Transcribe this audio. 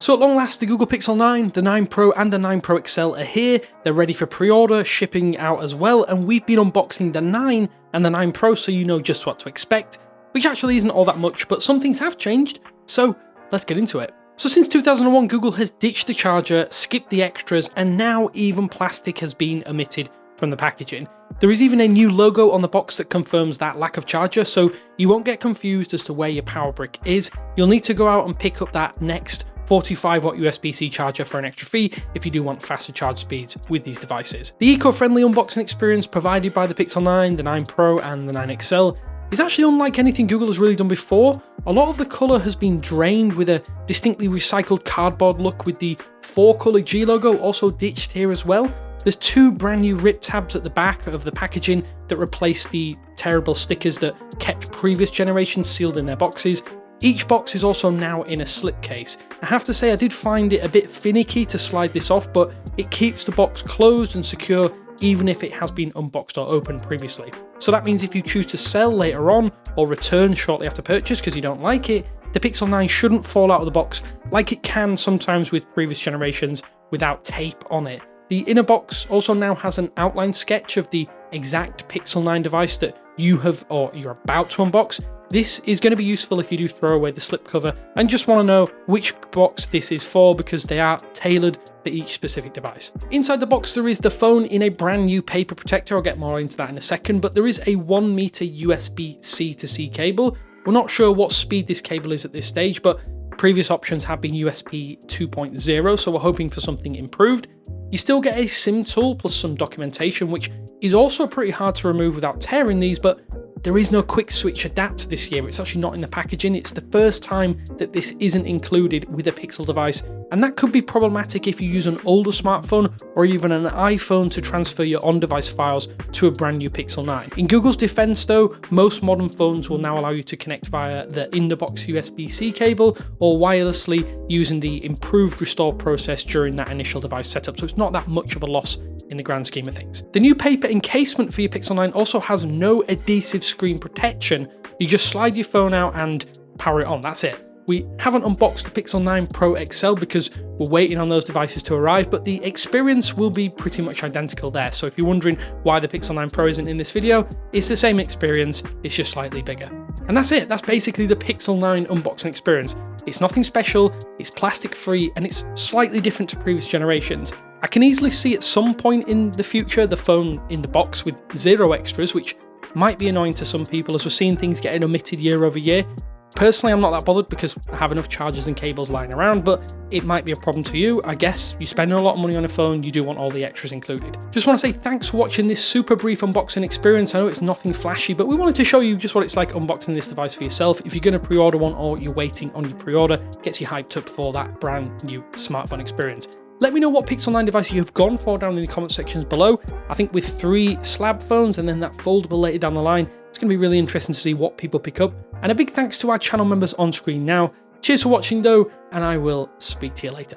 So at long last, the Google Pixel 9, the 9 Pro and the 9 Pro XL are here. They're ready for pre-order, shipping out as well, and we've been unboxing the 9 and the 9 Pro so you know just what to expect, which actually isn't all that much, but some things have changed, so let's get into it. So since 2001, Google has ditched the charger, skipped the extras, and now even plastic has been omitted from the packaging. There is even a new logo on the box that confirms that lack of charger, so you won't get confused as to where your power brick is. You'll need to go out and pick up that next 45-watt USB-C charger for an extra fee if you do want faster charge speeds with these devices. The eco-friendly unboxing experience provided by the Pixel 9, the 9 Pro and the 9 XL is actually unlike anything Google has really done before. A lot of the colour has been drained with a distinctly recycled cardboard look, with the 4-colour G logo also ditched here as well. There's 2 brand new rip tabs at the back of the packaging that replace the terrible stickers that kept previous generations sealed in their boxes. Each box is also now in a slipcase. I have to say I did find it a bit finicky to slide this off, but it keeps the box closed and secure even if it has been unboxed or opened previously. So that means if you choose to sell later on or return shortly after purchase because you don't like it, the Pixel 9 shouldn't fall out of the box like it can sometimes with previous generations without tape on it. The inner box also now has an outline sketch of the exact Pixel 9 device that you have or you're about to unbox. This is going to be useful if you do throw away the slipcover and just want to know which box this is for, because they are tailored for each specific device. Inside the box there is the phone in a brand new paper protector. I'll get more into that in a second, but there is a 1 meter USB-C to C cable. We're not sure what speed this cable is at this stage, but previous options have been USB 2.0, so we're hoping for something improved. You still get a SIM tool plus some documentation, which is also pretty hard to remove without tearing these, but there is no quick switch adapter this year. It's actually not in the packaging. It's the first time that this isn't included with a Pixel device, and that could be problematic if you use an older smartphone or even an iPhone to transfer your on-device files to a brand new Pixel 9. In Google's defense though, most modern phones will now allow you to connect via the in-the-box USB-C cable or wirelessly using the improved restore process during that initial device setup, so it's not that much of a loss in the grand scheme of things. The new paper encasement for your Pixel 9 also has no adhesive screen protection. You just slide your phone out and power it on, that's it. We haven't unboxed the Pixel 9 Pro XL because we're waiting on those devices to arrive, but the experience will be pretty much identical there. So if you're wondering why the Pixel 9 Pro isn't in this video, it's the same experience, it's just slightly bigger. And that's it, that's basically the Pixel 9 unboxing experience. It's nothing special, it's plastic free, and it's slightly different to previous generations. I can easily see at some point in the future the phone in the box with 0 extras, which might be annoying to some people as we're seeing things getting omitted year over year. Personally, I'm not that bothered because I have enough chargers and cables lying around, but it might be a problem to you. I guess you spend a lot of money on a phone, you do want all the extras included. Just want to say thanks for watching this super brief unboxing experience. I know it's nothing flashy, but we wanted to show you just what it's like unboxing this device for yourself. If you're going to pre-order one or you're waiting on your pre-order, gets you hyped up for that brand new smartphone experience. Let me know what Pixel 9 device you have gone for down in the comment sections below. I think with 3 slab phones and then that foldable later down the line, it's going to be really interesting to see what people pick up. And a big thanks to our channel members on screen now. Cheers for watching though, and I will speak to you later.